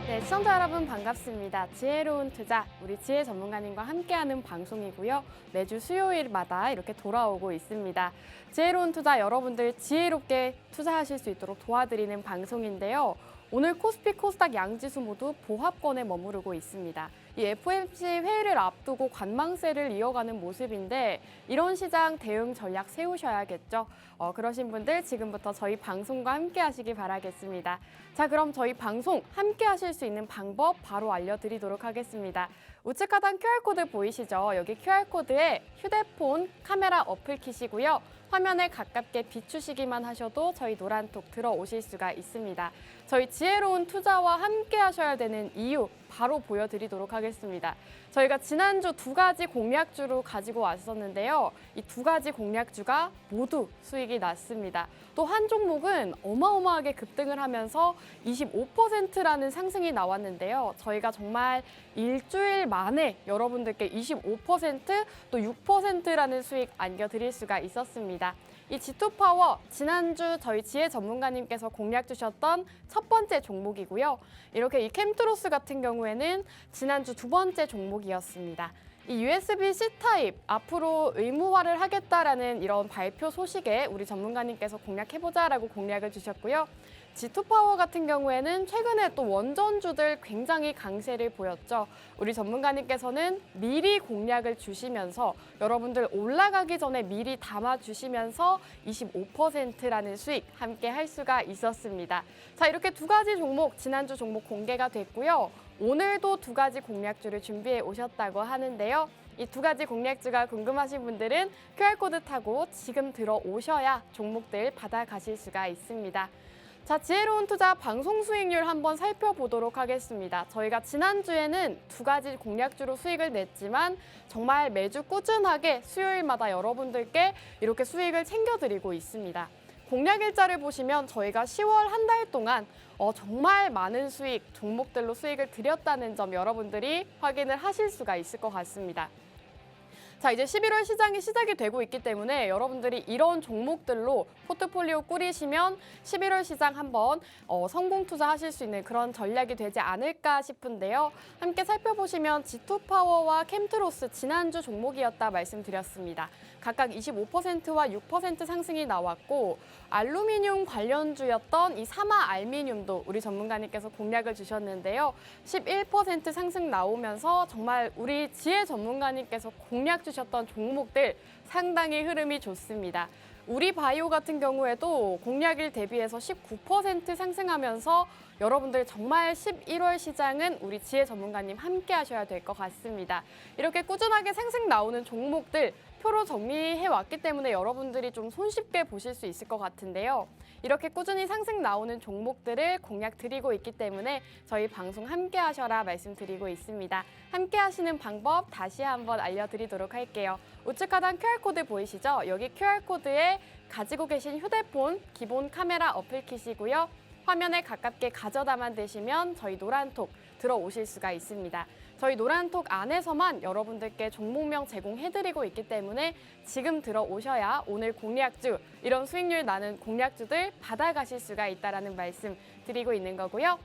네, 시청자 여러분 반갑습니다. 지혜로운 투자, 우리 지혜 전문가님과 함께하는 방송이고요. 매주 수요일마다 이렇게 돌아오고 있습니다. 지혜로운 투자 여러분들 지혜롭게 투자하실 수 있도록 도와드리는 방송인데요. 오늘 코스피, 코스닥 양지수 모두 보합권에 머무르고 있습니다. 이 FOMC 회의를 앞두고 관망세를 이어가는 모습인데 이런 시장 대응 전략 세우셔야겠죠. 그러신 분들 지금부터 저희 방송과 함께 하시기 바라겠습니다. 자, 그럼 저희 방송 함께 하실 수 있는 방법 바로 알려드리도록 하겠습니다. 우측 하단 QR코드 보이시죠? 여기 QR코드에 휴대폰 카메라 어플 키시고요. 화면에 가깝게 비추시기만 하셔도 저희 노란톡 들어오실 수가 있습니다. 저희 지혜로운 투자와 함께 하셔야 되는 이유 바로 보여드리도록 하겠습니다. 저희가 지난주 두 가지 공략주로 가지고 왔었는데요. 이 두 가지 공략주가 모두 수익이 났습니다. 또 한 종목은 어마어마하게 급등을 하면서 25%라는 상승이 나왔는데요. 저희가 정말 일주일 만에 여러분들께 25%, 또 6%라는 수익 안겨드릴 수가 있었습니다. 이 G2파워 지난주 저희 지혜 전문가님께서 공략 주셨던 첫 번째 종목이고요. 이렇게 이 캠트로스 같은 경우에는 지난주 두 번째 종목이었습니다. 이 USB-C 타입 앞으로 의무화를 하겠다라는 이런 발표 소식에 우리 전문가님께서 공략해보자라고 공략을 주셨고요. G2파워 같은 경우에는 최근에 또 원전주들 굉장히 강세를 보였죠. 우리 전문가님께서는 미리 공략을 주시면서 여러분들 올라가기 전에 미리 담아주시면서 25%라는 수익 함께 할 수가 있었습니다. 자, 이렇게 두 가지 종목, 지난주 종목 공개가 됐고요. 오늘도 두 가지 공략주를 준비해 오셨다고 하는데요. 이 두 가지 공략주가 궁금하신 분들은 QR코드 타고 지금 들어오셔야 종목들 받아가실 수가 있습니다. 자, 지혜로운 투자 방송 수익률 한번 살펴보도록 하겠습니다. 저희가 지난주에는 두 가지 공략주로 수익을 냈지만 정말 매주 꾸준하게 수요일마다 여러분들께 이렇게 수익을 챙겨드리고 있습니다. 공략 일자를 보시면 저희가 10월 한 달 동안 정말 많은 수익, 종목들로 수익을 드렸다는 점 여러분들이 확인을 하실 수가 있을 것 같습니다. 자, 이제 11월 시장이 시작이 되고 있기 때문에 여러분들이 이런 종목들로 포트폴리오 꾸리시면 11월 시장 한번 성공 투자하실 수 있는 그런 전략이 되지 않을까 싶은데요. 함께 살펴보시면 G2파워와 캠트로스 지난주 종목이었다 말씀드렸습니다. 각각 25%와 6% 상승이 나왔고 알루미늄 관련주였던 이 사마 알미늄도 우리 전문가님께서 공략을 주셨는데요. 11% 상승 나오면서 정말 우리 지혜 전문가님께서 공략 주셨던 종목들 상당히 흐름이 좋습니다. 우리 바이오 같은 경우에도 공략일 대비해서 19% 상승하면서 여러분들 정말 11월 시장은 우리 지혜 전문가님 함께 하셔야 될 것 같습니다. 이렇게 꾸준하게 상승 나오는 종목들 표로 정리해 왔기 때문에 여러분들이 좀 손쉽게 보실 수 있을 것 같은데요. 이렇게 꾸준히 상승 나오는 종목들을 공략 드리고 있기 때문에 저희 방송 함께 하셔라 말씀드리고 있습니다. 함께 하시는 방법 다시 한번 알려드리도록 할게요. 우측 하단 QR코드 보이시죠? 여기 QR코드에 가지고 계신 휴대폰 기본 카메라 어플 키시고요. 화면에 가깝게 가져다만 대시면 저희 노란톡 들어오실 수가 있습니다. 저희 노란톡 안에서만 여러분들께 종목명 제공해드리고 있기 때문에 지금 들어오셔야 오늘 공략주, 이런 수익률 나는 공략주들 받아가실 수가 있다는 말씀 드리고 있는 거고요.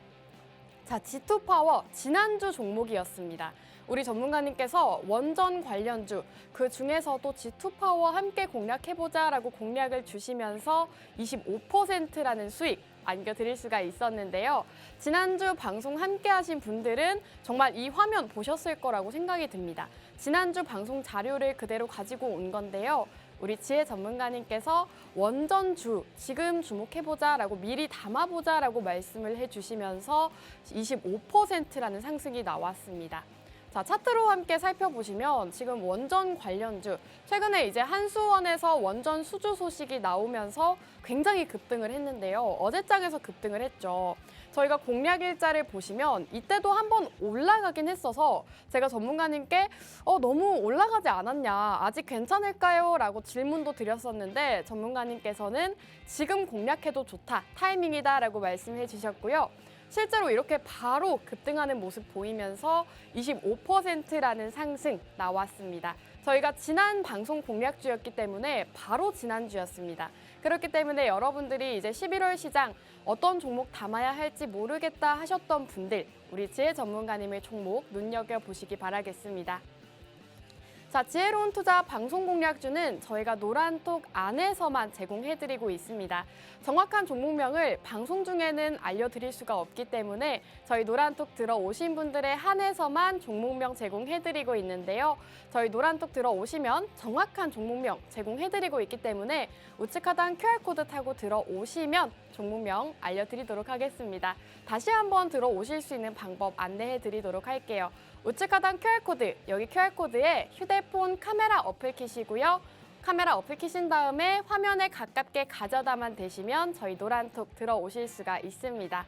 자, G2파워 지난주 종목이었습니다. 우리 전문가님께서 원전 관련주, 그 중에서도 G2파워 함께 공략해보자라고 공략을 주시면서 25%라는 수익 안겨드릴 수가 있었는데요. 지난주 방송 함께 하신 분들은 정말 이 화면 보셨을 거라고 생각이 듭니다. 지난주 방송 자료를 그대로 가지고 온 건데요. 우리 지혜 전문가님께서 원전주 지금 주목해보자라고 미리 담아보자라고 말씀을 해주시면서 25%라는 상승이 나왔습니다. 자, 차트로 함께 살펴보시면 지금 원전 관련주, 최근에 이제 한수원에서 원전 수주 소식이 나오면서 굉장히 급등을 했는데요. 어제장에서 급등을 했죠. 저희가 공략 일자를 보시면 이때도 한번 올라가긴 했어서 제가 전문가님께 너무 올라가지 않았냐, 아직 괜찮을까요? 라고 질문도 드렸었는데 전문가님께서는 지금 공략해도 좋다, 타이밍이다 라고 말씀해 주셨고요. 실제로 이렇게 바로 급등하는 모습 보이면서 25%라는 상승 나왔습니다. 저희가 지난 방송 공략주였기 때문에 바로 지난주였습니다. 그렇기 때문에 여러분들이 이제 11월 시장 어떤 종목 담아야 할지 모르겠다 하셨던 분들, 우리 지혜 전문가님의 종목 눈여겨보시기 바라겠습니다. 자, 지혜로운 투자 방송 공략주는 저희가 노란톡 안에서만 제공해드리고 있습니다. 정확한 종목명을 방송 중에는 알려드릴 수가 없기 때문에 저희 노란톡 들어오신 분들에 한해서만 종목명 제공해드리고 있는데요. 저희 노란톡 들어오시면 정확한 종목명 제공해드리고 있기 때문에 우측 하단 QR코드 타고 들어오시면 종목명 알려드리도록 하겠습니다. 다시 한번 들어오실 수 있는 방법 안내해드리도록 할게요. 우측 하단 QR코드, 여기 QR코드에 휴대폰 카메라 어플 키시고요. 카메라 어플 키신 다음에 화면에 가깝게 가져다만 대시면 저희 노란톡 들어오실 수가 있습니다.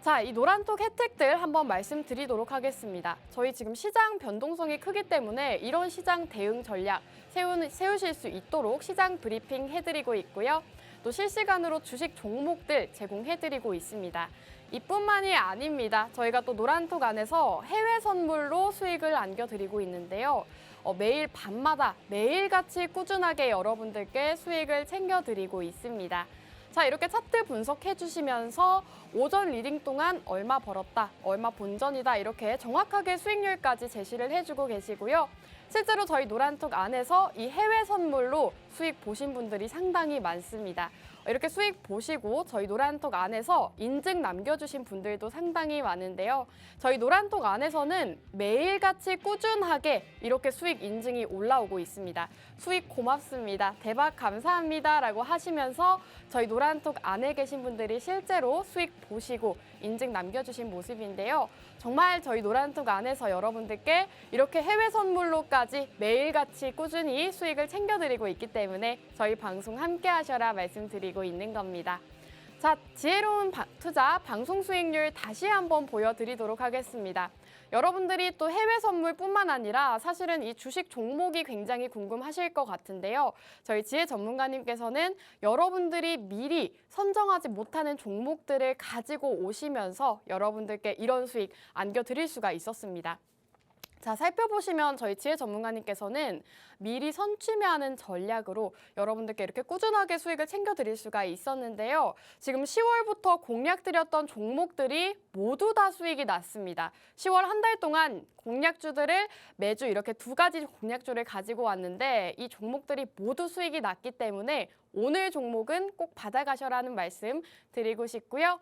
자, 이 노란톡 혜택들 한번 말씀드리도록 하겠습니다. 저희 지금 시장 변동성이 크기 때문에 이런 시장 대응 전략 세우실 수 있도록 시장 브리핑 해드리고 있고요. 또 실시간으로 주식 종목들 제공해드리고 있습니다. 이뿐만이 아닙니다. 저희가 또 노란톡 안에서 해외 선물로 수익을 안겨드리고 있는데요. 매일 밤마다 매일같이 꾸준하게 여러분들께 수익을 챙겨드리고 있습니다. 자, 이렇게 차트 분석해 주시면서 오전 리딩 동안 얼마 벌었다, 얼마 본전이다 이렇게 정확하게 수익률까지 제시를 해주고 계시고요. 실제로 저희 노란톡 안에서 이 해외 선물로 수익 보신 분들이 상당히 많습니다. 이렇게 수익 보시고 저희 노란톡 안에서 인증 남겨주신 분들도 상당히 많은데요. 저희 노란톡 안에서는 매일같이 꾸준하게 이렇게 수익 인증이 올라오고 있습니다. 수익 고맙습니다. 대박 감사합니다 라고 하시면서 저희 노란톡 안에 계신 분들이 실제로 수익 보시고 인증 남겨주신 모습인데요. 정말 저희 노란톡 안에서 여러분들께 이렇게 해외 선물로까지 매일같이 꾸준히 수익을 챙겨드리고 있기 때문에 저희 방송 함께 하셔라 말씀드리고 있는 겁니다. 자, 지혜로운 투자 방송 수익률 다시 한번 보여드리도록 하겠습니다. 여러분들이 또 해외 선물뿐만 아니라 사실은 이 주식 종목이 굉장히 궁금하실 것 같은데요. 저희 지혜 전문가님께서는 여러분들이 미리 선정하지 못하는 종목들을 가지고 오시면서 여러분들께 이런 수익 안겨드릴 수가 있었습니다. 자, 살펴보시면 저희 지혜 전문가님께서는 미리 선취매하는 전략으로 여러분들께 이렇게 꾸준하게 수익을 챙겨드릴 수가 있었는데요. 지금 10월부터 공략드렸던 종목들이 모두 다 수익이 났습니다. 10월 한 달 동안 공략주들을 매주 이렇게 2가지 공략주를 가지고 왔는데 이 종목들이 모두 수익이 났기 때문에 오늘 종목은 꼭 받아가셔라는 말씀 드리고 싶고요.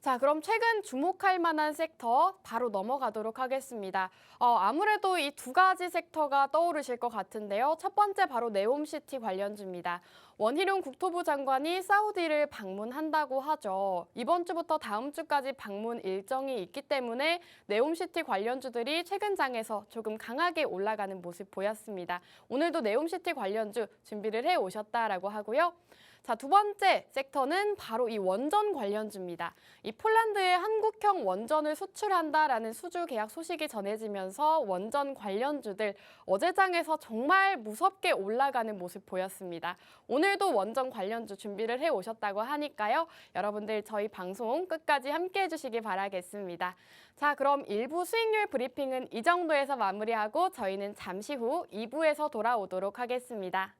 자, 그럼 최근 주목할 만한 섹터 바로 넘어가도록 하겠습니다. 아무래도 이 2가지 섹터가 떠오르실 것 같은데요. 첫 번째 바로 네옴시티 관련주입니다. 원희룡 국토부 장관이 사우디를 방문한다고 하죠. 이번 주부터 다음 주까지 방문 일정이 있기 때문에 네옴시티 관련주들이 최근 장에서 조금 강하게 올라가는 모습 보였습니다. 오늘도 네옴시티 관련주 준비를 해 오셨다라고 하고요. 자, 두 번째 섹터는 바로 이 원전 관련주입니다. 이 폴란드에 한국형 원전을 수출한다라는 수주 계약 소식이 전해지면서 원전 관련주들 어제장에서 정말 무섭게 올라가는 모습 보였습니다. 오늘도 원전 관련주 준비를 해 오셨다고 하니까요. 여러분들 저희 방송 끝까지 함께 해주시기 바라겠습니다. 자, 그럼 1부 수익률 브리핑은 이 정도에서 마무리하고 저희는 잠시 후 2부에서 돌아오도록 하겠습니다.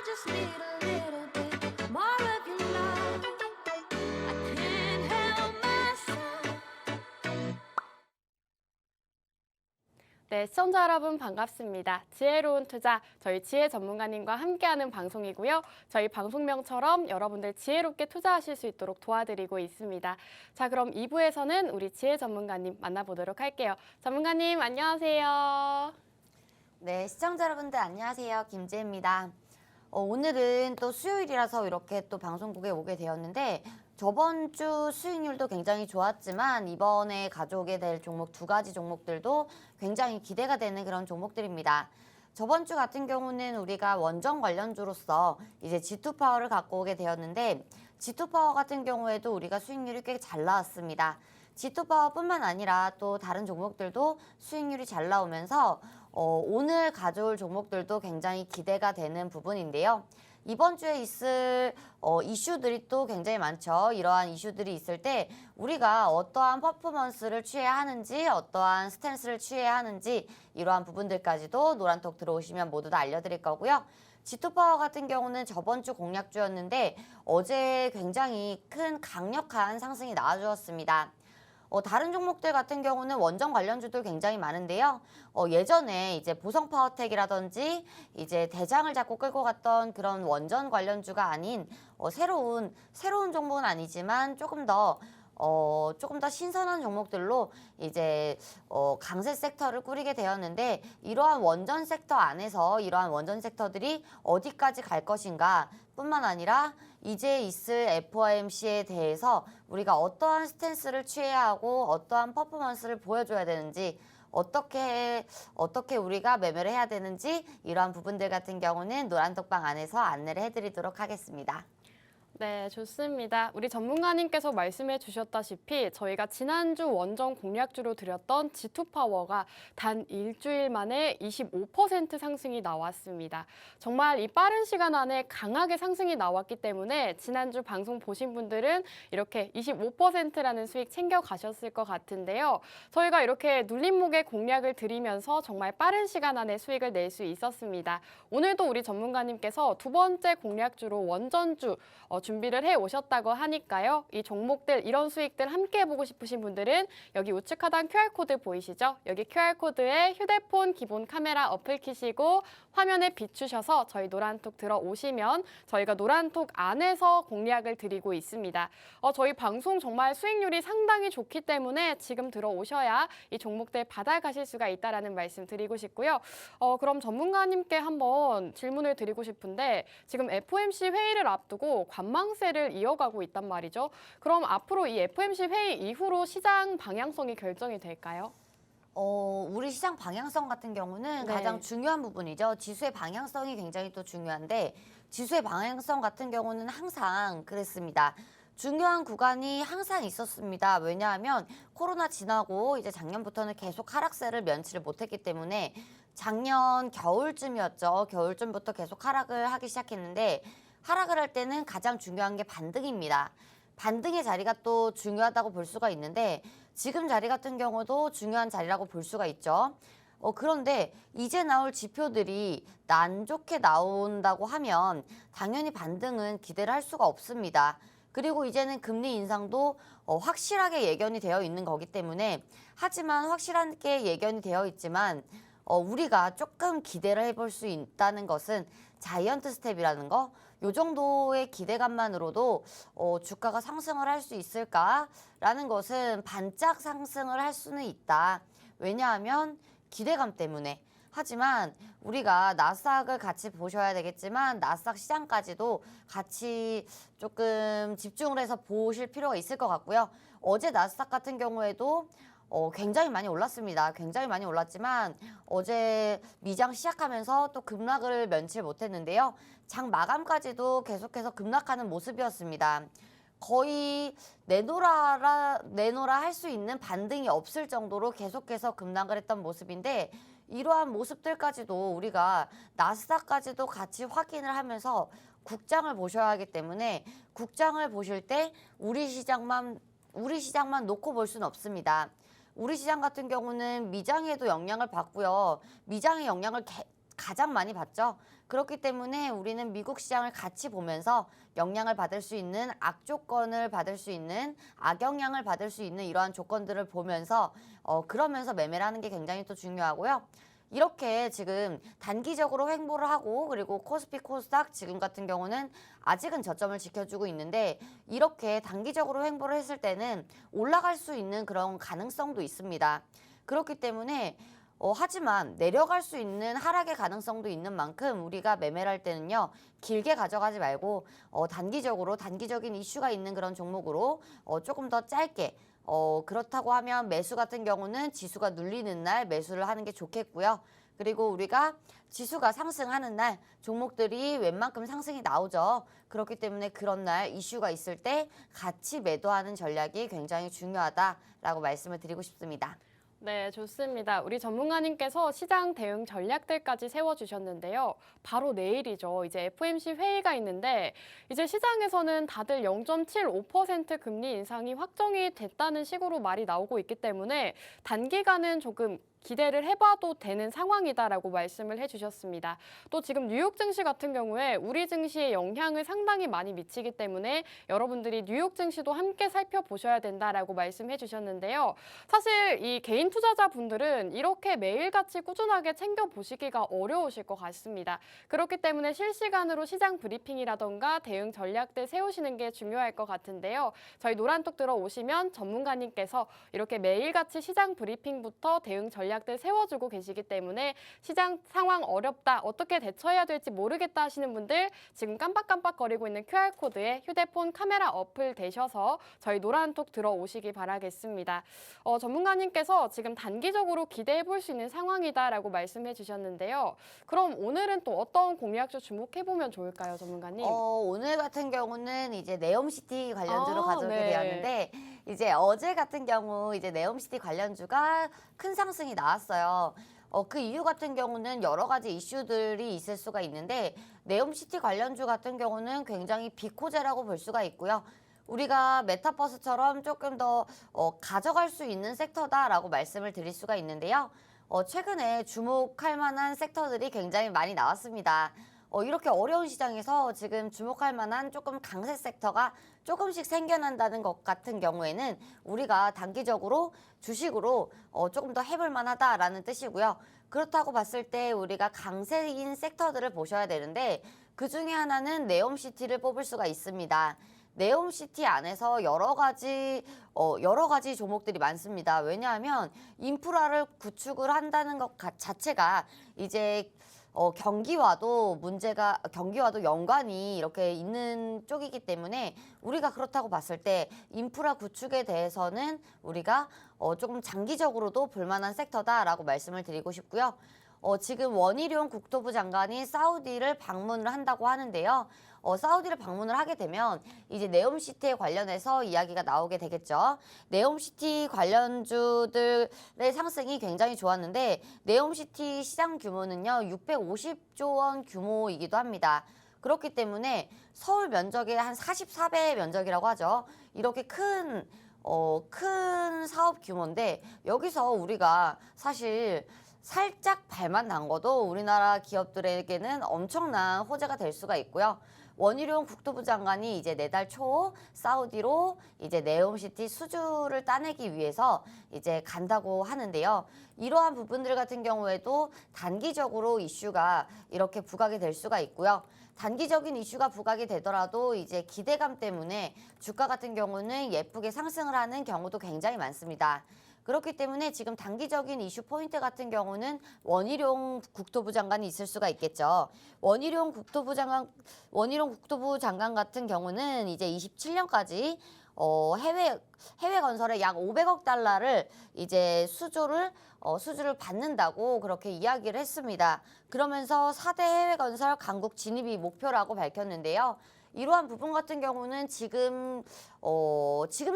just need a little bit more of your love. I can't help myself. 네, 시청자 여러분 반갑습니다. 지혜로운 투자, 저희 지혜 전문가님과 함께하는 방송이고요. 저희 방송명처럼 여러분들 지혜롭게 투자하실 수 있도록 도와드리고 있습니다. 자, 그럼 2부에서는 우리 지혜 전문가님 만나보도록 할게요. 전문가님 안녕하세요. 네, 시청자 여러분들 안녕하세요. 김지혜입니다. 오늘은 또 수요일이라서 이렇게 또 방송국에 오게 되었는데 저번 주 수익률도 굉장히 좋았지만 이번에 가져오게 될 종목 두 가지 종목들도 굉장히 기대가 되는 그런 종목들입니다. 저번 주 같은 경우는 우리가 원전 관련주로서 이제 G2파워를 갖고 오게 되었는데 G2파워 같은 경우에도 우리가 수익률이 꽤 잘 나왔습니다. G2파워뿐만 아니라 또 다른 종목들도 수익률이 잘 나오면서 오늘 가져올 종목들도 굉장히 기대가 되는 부분인데요. 이번 주에 있을 이슈들이 또 굉장히 많죠. 이러한 이슈들이 있을 때 우리가 어떠한 퍼포먼스를 취해야 하는지 어떠한 스탠스를 취해야 하는지 이러한 부분들까지도 노란톡 들어오시면 모두 다 알려드릴 거고요. G2파워 같은 경우는 저번 주 공략주였는데 어제 굉장히 큰 강력한 상승이 나와주었습니다. 다른 종목들 같은 경우는 원전 관련주들 굉장히 많은데요. 예전에 이제 보성파워텍이라든지 이제 대장을 잡고 끌고 갔던 그런 원전 관련주가 아닌 새로운 종목은 아니지만 조금 더 신선한 종목들로 이제 강세 섹터를 꾸리게 되었는데 이러한 원전 섹터 안에서 이러한 원전 섹터들이 어디까지 갈 것인가 뿐만 아니라 이제 있을 FOMC에 대해서 우리가 어떠한 스탠스를 취해야 하고 어떠한 퍼포먼스를 보여줘야 되는지 어떻게 우리가 매매를 해야 되는지 이러한 부분들 같은 경우는 노란톡방 안에서 안내를 해드리도록 하겠습니다. 네, 좋습니다. 우리 전문가님께서 말씀해 주셨다시피 저희가 지난주 원전 공략주로 드렸던 G2파워가 단 일주일 만에 25% 상승이 나왔습니다. 정말 이 빠른 시간 안에 강하게 상승이 나왔기 때문에 지난주 방송 보신 분들은 이렇게 25%라는 수익 챙겨가셨을 것 같은데요. 저희가 이렇게 눌림목의 공략을 드리면서 정말 빠른 시간 안에 수익을 낼 수 있었습니다. 오늘도 우리 전문가님께서 두 번째 공략주로 원전주 준비를 해 오셨다고 하니까요. 이 종목들, 이런 수익들 함께 해보고 싶으신 분들은 여기 우측 하단 QR코드 보이시죠? 여기 QR코드에 휴대폰 기본 카메라 어플 키시고 화면에 비추셔서 저희 노란톡 들어오시면 저희가 노란톡 안에서 공략을 드리고 있습니다. 저희 방송 정말 수익률이 상당히 좋기 때문에 지금 들어오셔야 이 종목들 받아가실 수가 있다는 말씀 드리고 싶고요. 그럼 전문가님께 한번 질문을 드리고 싶은데 지금 FOMC 회의를 앞두고 관망세를 이어가고 있단 말이죠. 그럼 앞으로 이 FOMC 회의 이후로 시장 방향성이 결정이 될까요? 우리 시장 방향성 같은 경우는 네. 가장 중요한 부분이죠. 지수의 방향성이 굉장히 또 중요한데 지수의 방향성 같은 경우는 항상 그랬습니다. 중요한 구간이 항상 있었습니다. 왜냐하면 코로나 지나고 이제 작년부터는 계속 하락세를 면치를 못했기 때문에 작년 겨울쯤이었죠. 겨울쯤부터 계속 하락을 하기 시작했는데 하락을 할 때는 가장 중요한 게 반등입니다. 반등의 자리가 또 중요하다고 볼 수가 있는데 지금 자리 같은 경우도 중요한 자리라고 볼 수가 있죠. 그런데 이제 나올 지표들이 안 좋게 나온다고 하면 당연히 반등은 기대를 할 수가 없습니다. 그리고 이제는 금리 인상도 확실하게 예견이 되어 있는 거기 때문에 하지만 확실하게 예견이 되어 있지만 우리가 조금 기대를 해볼 수 있다는 것은 자이언트 스텝이라는 거, 요 정도의 기대감만으로도 주가가 상승을 할 수 있을까라는 것은 반짝 상승을 할 수는 있다. 왜냐하면 기대감 때문에. 하지만 우리가 나스닥을 같이 보셔야 되겠지만 나스닥 시장까지도 같이 조금 집중을 해서 보실 필요가 있을 것 같고요. 어제 나스닥 같은 경우에도 굉장히 많이 올랐습니다. 굉장히 많이 올랐지만 어제 미장 시작하면서 또 급락을 면치 못했는데요. 장 마감까지도 계속해서 급락하는 모습이었습니다. 거의 내놓으라 할 수 있는 반등이 없을 정도로 계속해서 급락을 했던 모습인데 이러한 모습들까지도 우리가 나스닥까지도 같이 확인을 하면서 국장을 보셔야 하기 때문에 국장을 보실 때 우리 시장만 놓고 볼 수는 없습니다. 우리 시장 같은 경우는 미장에도 영향을 받고요. 미장의 영향을 가장 많이 받죠. 그렇기 때문에 우리는 미국 시장을 같이 보면서 영향을 받을 수 있는 악조건을 받을 수 있는 악영향을 받을 수 있는 이러한 조건들을 보면서 그러면서 매매를 하는 게 굉장히 또 중요하고요. 이렇게 지금 단기적으로 횡보를 하고 그리고 코스피 코스닥 지금 같은 경우는 아직은 저점을 지켜주고 있는데 이렇게 단기적으로 횡보를 했을 때는 올라갈 수 있는 그런 가능성도 있습니다. 그렇기 때문에 하지만 내려갈 수 있는 하락의 가능성도 있는 만큼 우리가 매매를 할 때는요, 길게 가져가지 말고 단기적인 이슈가 있는 그런 종목으로 조금 더 짧게 그렇다고 하면 매수 같은 경우는 지수가 눌리는 날 매수를 하는 게 좋겠고요. 그리고 우리가 지수가 상승하는 날 종목들이 웬만큼 상승이 나오죠. 그렇기 때문에 그런 날 이슈가 있을 때 같이 매도하는 전략이 굉장히 중요하다라고 말씀을 드리고 싶습니다. 네, 좋습니다. 우리 전문가님께서 시장 대응 전략들까지 세워주셨는데요. 바로 내일이죠. 이제 FOMC 회의가 있는데 이제 시장에서는 다들 0.75% 금리 인상이 확정이 됐다는 식으로 말이 나오고 있기 때문에 단기간은 조금 기대를 해봐도 되는 상황이다라고 말씀을 해주셨습니다. 또 지금 뉴욕 증시 같은 경우에 우리 증시에 영향을 상당히 많이 미치기 때문에 여러분들이 뉴욕 증시도 함께 살펴보셔야 된다라고 말씀해 주셨는데요. 사실 이 개인 투자자분들은 이렇게 매일같이 꾸준하게 챙겨보시기가 어려우실 것 같습니다. 그렇기 때문에 실시간으로 시장 브리핑이라던가 대응 전략들 세우시는 게 중요할 것 같은데요. 저희 노란톡 들어오시면 전문가님께서 이렇게 매일같이 시장 브리핑부터 대응 전략들 세워주고 계시기 때문에 시장 상황 어렵다, 어떻게 대처해야 될지 모르겠다 하시는 분들 지금 깜빡깜빡거리고 있는 QR코드에 휴대폰 카메라 어플 되셔서 저희 노란톡 들어오시기 바라겠습니다. 전문가님께서 지금 단기적으로 기대해 볼 수 있는 상황이다라고 말씀해 주셨는데요. 그럼 오늘은 또 어떤 공략주 주목해 보면 좋을까요, 전문가님? 오늘 같은 경우는 이제 네옴시티 관련주로 가져오게 네. 되었는데 이제 어제 같은 경우 이제 네옴시티 관련주가 큰 상승이 나왔어요. 그 이유 같은 경우는 여러 가지 이슈들이 있을 수가 있는데 네옴시티 관련주 같은 경우는 굉장히 빅호재라고 볼 수가 있고요. 우리가 메타버스처럼 조금 더 가져갈 수 있는 섹터다라고 말씀을 드릴 수가 있는데요. 최근에 주목할 만한 섹터들이 굉장히 많이 나왔습니다. 이렇게 어려운 시장에서 지금 주목할 만한 조금 강세 섹터가 조금씩 생겨난다는 것 같은 경우에는 우리가 단기적으로 주식으로 조금 더 해볼 만하다라는 뜻이고요. 그렇다고 봤을 때 우리가 강세인 섹터들을 보셔야 되는데 그 중에 하나는 네옴시티를 뽑을 수가 있습니다. 네옴시티 안에서 여러 가지 종목들이 많습니다. 왜냐하면 인프라를 구축을 한다는 것 자체가 이제 경기와도 연관이 이렇게 있는 쪽이기 때문에 우리가 그렇다고 봤을 때 인프라 구축에 대해서는 우리가 조금 장기적으로도 볼만한 섹터다라고 말씀을 드리고 싶고요. 지금 원희룡 국토부 장관이 사우디를 방문을 한다고 하는데요. 사우디를 방문을 하게 되면 이제 네옴시티에 관련해서 이야기가 나오게 되겠죠. 네옴시티 관련주들의 상승이 굉장히 좋았는데 네옴시티 시장 규모는요 650조 원 규모이기도 합니다. 그렇기 때문에 서울 면적의 한 44배 면적이라고 하죠. 이렇게 큰 사업 규모인데 여기서 우리가 사실 살짝 발만 담궈도 우리나라 기업들에게는 엄청난 호재가 될 수가 있고요. 원희룡 국토부 장관이 이제 내달 초 사우디로 이제 네옴시티 수주를 따내기 위해서 이제 간다고 하는데요. 이러한 부분들 같은 경우에도 단기적으로 이슈가 이렇게 부각이 될 수가 있고요. 단기적인 이슈가 부각이 되더라도 이제 기대감 때문에 주가 같은 경우는 예쁘게 상승을 하는 경우도 굉장히 많습니다. 그렇기 때문에 지금 단기적인 이슈 포인트 같은 경우는 원희룡 국토부 장관이 있을 수가 있겠죠. 원희룡 국토부 장관 같은 경우는 이제 27년까지 해외 건설에 약 500억 달러를 이제 수주를 받는다고 그렇게 이야기를 했습니다. 그러면서 4대 해외 건설 강국 진입이 목표라고 밝혔는데요. 이러한 부분 같은 경우는 지금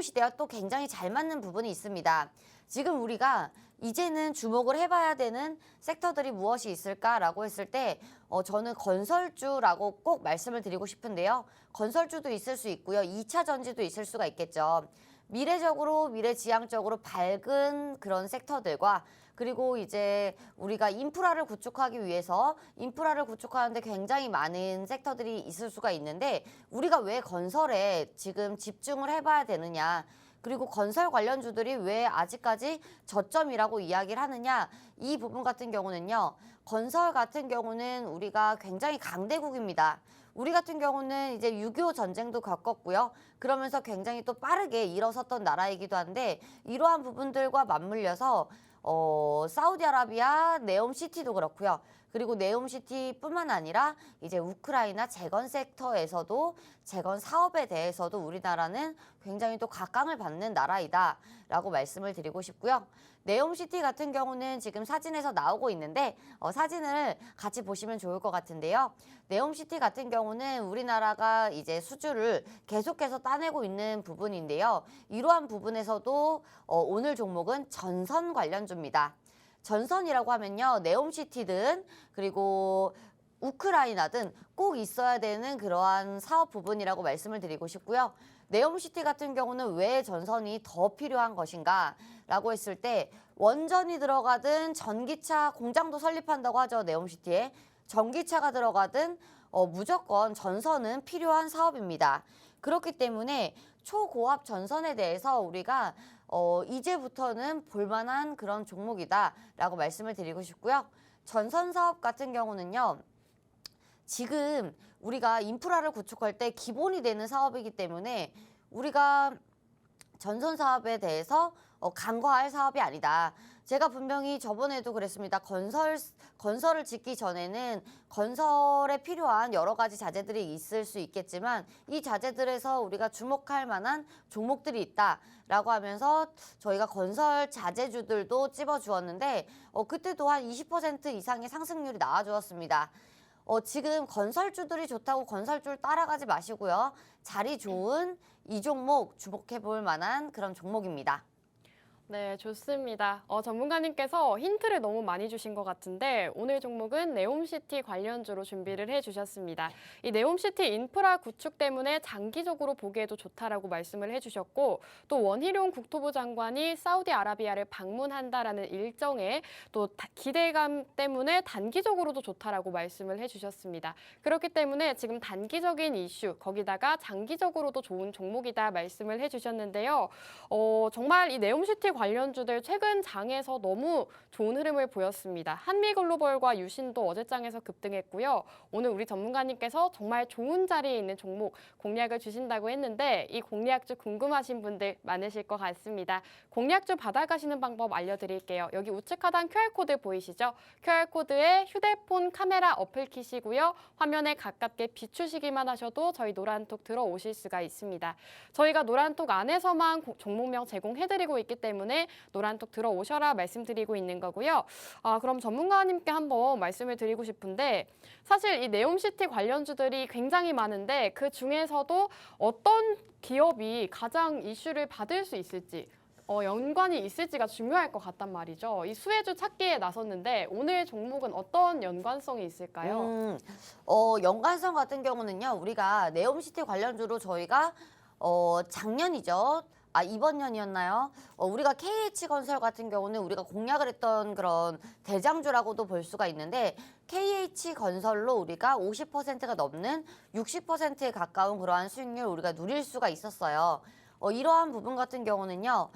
시대와 또 굉장히 잘 맞는 부분이 있습니다. 지금 우리가 이제는 주목을 해봐야 되는 섹터들이 무엇이 있을까라고 했을 때 저는 건설주라고 꼭 말씀을 드리고 싶은데요. 건설주도 있을 수 있고요. 2차 전지도 있을 수가 있겠죠. 미래지향적으로 밝은 그런 섹터들과 그리고 이제 우리가 인프라를 구축하는데 굉장히 많은 섹터들이 있을 수가 있는데 우리가 왜 건설에 지금 집중을 해봐야 되느냐. 그리고 건설 관련주들이 왜 아직까지 저점이라고 이야기를 하느냐. 이 부분 같은 경우는요. 건설 같은 경우는 우리가 굉장히 강대국입니다. 우리 같은 경우는 이제 6.25 전쟁도 겪었고요. 그러면서 굉장히 또 빠르게 일어섰던 나라이기도 한데 이러한 부분들과 맞물려서 사우디아라비아 네옴시티도 그렇고요. 그리고 네옴시티뿐만 아니라 이제 우크라이나 재건 섹터에서도 재건 사업에 대해서도 우리나라는 굉장히 또 각광을 받는 나라이다라고 말씀을 드리고 싶고요. 네옴시티 같은 경우는 지금 사진에서 나오고 있는데 사진을 같이 보시면 좋을 것 같은데요. 네옴시티 같은 경우는 우리나라가 이제 수주를 계속해서 따내고 있는 부분인데요. 이러한 부분에서도 오늘 종목은 전선 관련주입니다. 전선이라고 하면요, 네옴시티든 그리고 우크라이나든 꼭 있어야 되는 그러한 사업 부분이라고 말씀을 드리고 싶고요. 네옴시티 같은 경우는 왜 전선이 더 필요한 것인가 라고 했을 때 원전이 들어가든 전기차 공장도 설립한다고 하죠. 네옴시티에. 전기차가 들어가든 무조건 전선은 필요한 사업입니다. 그렇기 때문에 초고압 전선에 대해서 우리가 이제부터는 볼만한 그런 종목이다라고 말씀을 드리고 싶고요. 전선 사업 같은 경우는요. 지금 우리가 인프라를 구축할 때 기본이 되는 사업이기 때문에 우리가 전선 사업에 대해서 간과할 사업이 아니다. 제가 분명히 저번에도 그랬습니다. 건설을 짓기 전에는 건설에 필요한 여러 가지 자재들이 있을 수 있겠지만 이 자재들에서 우리가 주목할 만한 종목들이 있다라고 하면서 저희가 건설 자재주들도 찝어주었는데 그때 또한 20% 이상의 상승률이 나와주었습니다. 지금 건설주들이 좋다고 건설주를 따라가지 마시고요. 자리 좋은 이 종목 주목해 볼 만한 그런 종목입니다. 네, 좋습니다. 전문가님께서 힌트를 너무 많이 주신 것 같은데 오늘 종목은 네옴시티 관련주로 준비를 해주셨습니다. 이 네옴시티 인프라 구축 때문에 장기적으로 보기에도 좋다라고 말씀을 해주셨고 또 원희룡 국토부 장관이 사우디아라비아를 방문한다라는 일정에 또 기대감 때문에 단기적으로도 좋다라고 말씀을 해주셨습니다. 그렇기 때문에 지금 단기적인 이슈 거기다가 장기적으로도 좋은 종목이다 말씀을 해주셨는데요. 정말 이 네옴시티 관련주들 최근 장에서 너무 좋은 흐름을 보였습니다. 한미글로벌과 유신도 어제 장에서 급등했고요. 오늘 우리 전문가님께서 정말 좋은 자리에 있는 종목 공략을 주신다고 했는데 이 공략주 궁금하신 분들 많으실 것 같습니다. 공략주 받아가시는 방법 알려드릴게요. 여기 우측 하단 QR코드 보이시죠? QR코드에 휴대폰 카메라 어플 키시고요. 화면에 가깝게 비추시기만 하셔도 저희 노란톡 들어오실 수가 있습니다. 저희가 노란톡 안에서만 종목명 제공해드리고 있기 때문에 노란톡 들어오셔라 말씀드리고 있는 거고요. 그럼 전문가님께 한번 말씀을 드리고 싶은데 사실 이 네옴시티 관련주들이 굉장히 많은데 그 중에서도 어떤 기업이 가장 이슈를 받을 수 있을지 연관이 있을지가 중요할 것 같단 말이죠. 이 수혜주 찾기에 나섰는데 오늘 종목은 어떤 연관성이 있을까요? 연관성 같은 경우는요. 우리가 네옴시티 관련주로 저희가 작년이죠. 이번 년이었나요? 우리가 KH건설 같은 경우는 우리가 공략을 했던 그런 대장주라고도 볼 수가 있는데 KH건설로 우리가 50%가 넘는 60%에 가까운 그러한 수익률 우리가 누릴 수가 있었어요. 이러한 부분 같은 경우는요.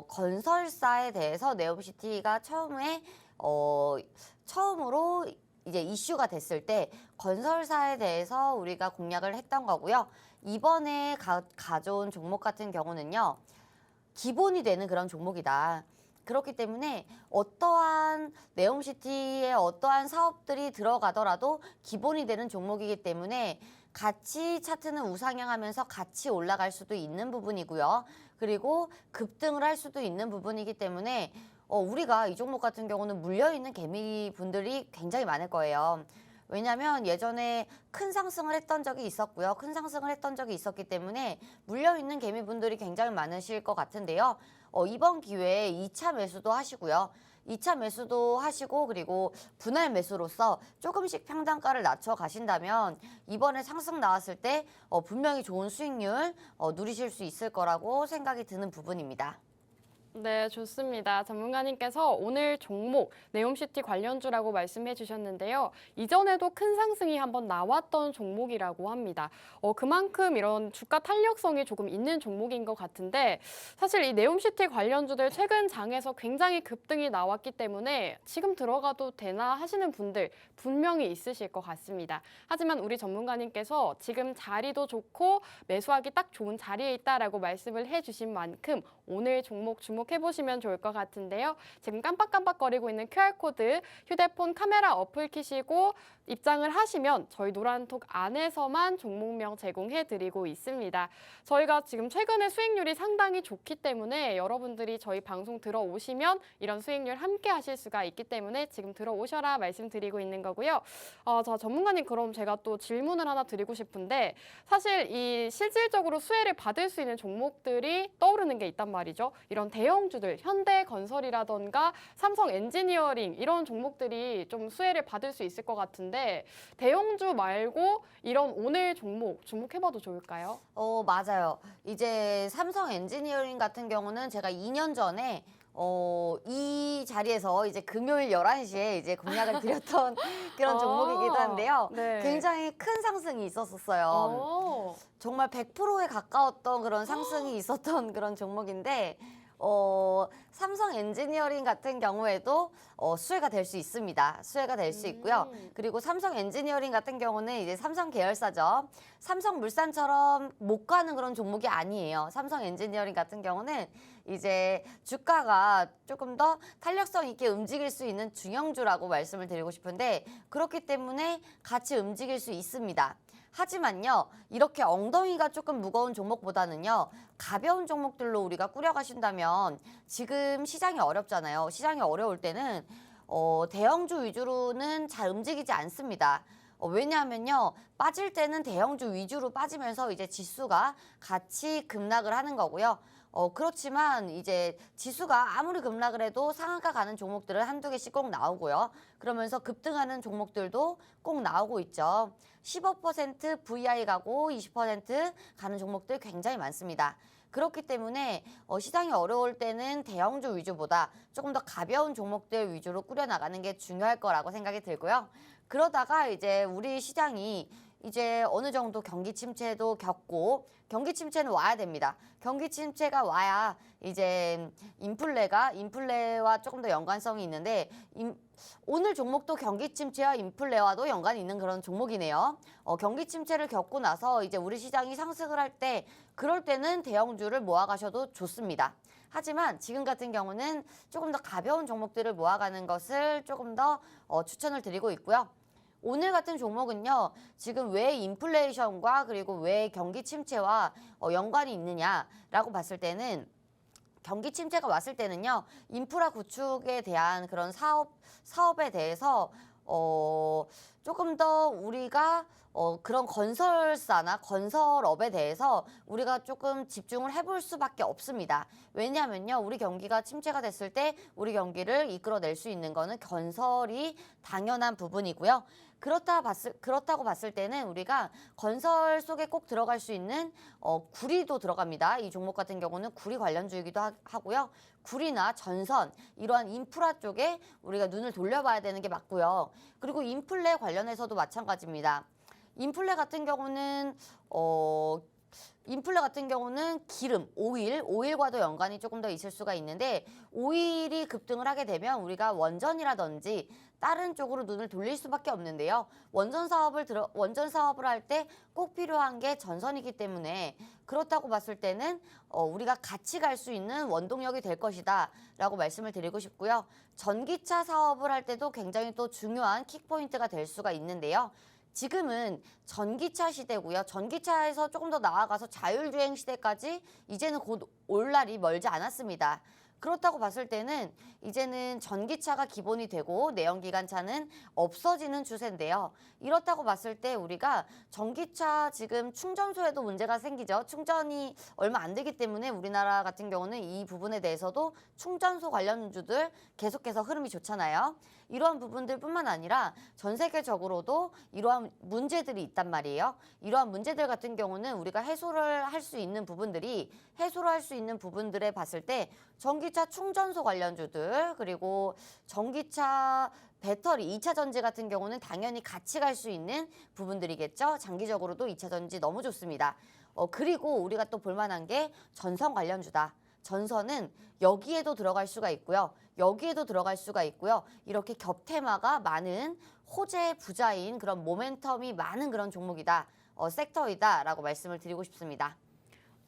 건설사에 대해서 네옴시티가 처음으로 이제 이슈가 됐을 때 건설사에 대해서 우리가 공략을 했던 거고요. 이번에 가져온 종목 같은 경우는요. 기본이 되는 그런 종목이다. 그렇기 때문에 어떠한 네옴시티에 어떠한 사업들이 들어가더라도 기본이 되는 종목이기 때문에 같이 차트는 우상향하면서 같이 올라갈 수도 있는 부분이고요. 그리고 급등을 할 수도 있는 부분이기 때문에 우리가 이 종목 같은 경우는 물려있는 개미분들이 굉장히 많을 거예요. 왜냐하면 예전에 큰 상승을 했던 적이 있었고요. 큰 상승을 했던 적이 있었기 때문에 물려있는 개미분들이 굉장히 많으실 것 같은데요. 이번 기회에 2차 매수도 하시고요. 2차 매수도 하시고 그리고 분할 매수로서 조금씩 평단가를 낮춰 가신다면 이번에 상승 나왔을 때 분명히 좋은 수익률 누리실 수 있을 거라고 생각이 드는 부분입니다. 네, 좋습니다. 전문가님께서 오늘 종목 네옴시티 관련주라고 말씀해 주셨는데요. 이전에도 큰 상승이 한번 나왔던 종목이라고 합니다. 그만큼 이런 주가 탄력성이 조금 있는 종목인 것 같은데 사실 이 네옴시티 관련주들 최근 장에서 굉장히 급등이 나왔기 때문에 지금 들어가도 되나 하시는 분들 분명히 있으실 것 같습니다. 하지만 우리 전문가님께서 지금 자리도 좋고 매수하기 딱 좋은 자리에 있다라고 말씀을 해주신 만큼 오늘 종목 주목해 주목해 보시면 좋을 것 같은데요. 지금 깜빡깜빡거리고 있는 QR코드 휴대폰 카메라 어플 키시고 입장을 하시면 저희 노란톡 안에서만 종목명 제공해 드리고 있습니다. 저희가 지금 최근에 수익률이 상당히 좋기 때문에 여러분들이 저희 방송 들어오시면 이런 수익률 함께 하실 수가 있기 때문에 지금 들어오셔라 말씀드리고 있는 거고요. 자, 전문가님 그럼 제가 또 질문을 하나 드리고 싶은데 사실 이 실질적으로 수혜를 받을 수 있는 종목들이 떠오르는 게 있단 말이죠. 이런 대형주들, 현대건설이라던가 삼성엔지니어링 이런 종목들이 좀 수혜를 받을 수 있을 것 같은데 대형주 말고 이런 오늘 종목 주목해봐도 좋을까요? 맞아요. 이제 삼성 엔지니어링 같은 경우는 제가 2년 전에 이 자리에서 이제 금요일 11시에 이제 공약을 드렸던 그런 종목이기도 한데요. 네. 굉장히 큰 상승이 있었어요. 정말 100%에 가까웠던 그런 상승이 있었던 그런 종목인데 삼성 엔지니어링 같은 경우에도 수혜가 될 수 있습니다. 수혜가 될 수 있고요. 그리고 삼성 엔지니어링 같은 경우는 이제 삼성 계열사죠. 삼성물산처럼 못 가는 그런 종목이 아니에요. 삼성 엔지니어링 같은 경우는 이제 주가가 조금 더 탄력성 있게 움직일 수 있는 중형주라고 말씀을 드리고 싶은데 그렇기 때문에 같이 움직일 수 있습니다. 하지만요, 이렇게 엉덩이가 조금 무거운 종목보다는요, 가벼운 종목들로 우리가 꾸려가신다면 지금 시장이 어렵잖아요. 시장이 어려울 때는 대형주 위주로는 잘 움직이지 않습니다. 왜냐하면요, 빠질 때는 대형주 위주로 빠지면서 이제 지수가 같이 급락을 하는 거고요. 그렇지만 이제 지수가 아무리 급락을 해도 상한가 가는 종목들은 한두 개씩 꼭 나오고요. 그러면서 급등하는 종목들도 꼭 나오고 있죠. 15% VI 가고 20% 가는 종목들 굉장히 많습니다. 그렇기 때문에 시장이 어려울 때는 대형주 위주보다 조금 더 가벼운 종목들 위주로 꾸려나가는 게 중요할 거라고 생각이 들고요. 그러다가 이제 우리 시장이 이제 어느 정도 경기 침체도 겪고 경기 침체는 와야 됩니다. 경기 침체가 와야 이제 인플레와 조금 더 연관성이 있는데 오늘 종목도 경기 침체와 인플레와도 연관이 있는 그런 종목이네요. 경기 침체를 겪고 나서 이제 우리 시장이 상승을 할 때 그럴 때는 대형주를 모아가셔도 좋습니다. 하지만 지금 같은 경우는 조금 더 가벼운 종목들을 모아가는 것을 조금 더 추천을 드리고 있고요. 오늘 같은 종목은요, 지금 왜 인플레이션과 그리고 왜 경기 침체와 연관이 있느냐라고 봤을 때는 경기 침체가 왔을 때는요, 인프라 구축에 대한 그런 사업에 대해서 조금 더 우리가 그런 건설사나 건설업에 대해서 우리가 조금 집중을 해볼 수밖에 없습니다. 왜냐하면요, 우리 경기가 침체가 됐을 때 우리 경기를 이끌어낼 수 있는 거는 건설이 당연한 부분이고요. 그렇다고 봤을 때는 우리가 건설 속에 꼭 들어갈 수 있는 구리도 들어갑니다. 이 종목 같은 경우는 구리 관련주이기도 하고요. 구리나 전선 이러한 인프라 쪽에 우리가 눈을 돌려봐야 되는 게 맞고요. 그리고 인플레 관련해서도 마찬가지입니다. 인플레 같은 경우는 기름, 오일과도 연관이 조금 더 있을 수가 있는데 오일이 급등을 하게 되면 우리가 원전이라든지 다른 쪽으로 눈을 돌릴 수밖에 없는데요. 원전 사업을 할 때 꼭 필요한 게 전선이기 때문에 그렇다고 봤을 때는 우리가 같이 갈 수 있는 원동력이 될 것이다 라고 말씀을 드리고 싶고요. 전기차 사업을 할 때도 굉장히 또 중요한 킥포인트가 될 수가 있는데요. 지금은 전기차 시대고요. 전기차에서 조금 더 나아가서 자율주행 시대까지 이제는 곧 올 날이 멀지 않았습니다. 그렇다고 봤을 때는 이제는 전기차가 기본이 되고 내연기관차는 없어지는 추세인데요. 이렇다고 봤을 때 우리가 전기차 지금 충전소에도 문제가 생기죠. 충전이 얼마 안 되기 때문에 우리나라 같은 경우는 이 부분에 대해서도 충전소 관련주들 계속해서 흐름이 좋잖아요. 이러한 부분들뿐만 아니라 전 세계적으로도 이러한 문제들이 있단 말이에요. 이러한 문제들 같은 경우는 우리가 해소를 할 수 있는 부분들에 봤을 때 전기차 충전소 관련주들 그리고 전기차 배터리 2차 전지 같은 경우는 당연히 같이 갈 수 있는 부분들이겠죠. 장기적으로도 2차 전지 너무 좋습니다. 그리고 우리가 또 볼만한 게 전선 관련주다. 전선은 여기에도 들어갈 수가 있고요. 여기에도 들어갈 수가 있고요. 이렇게 겹테마가 많은 호재 부자인 그런 모멘텀이 많은 그런 종목이다. 섹터이다 라고 말씀을 드리고 싶습니다.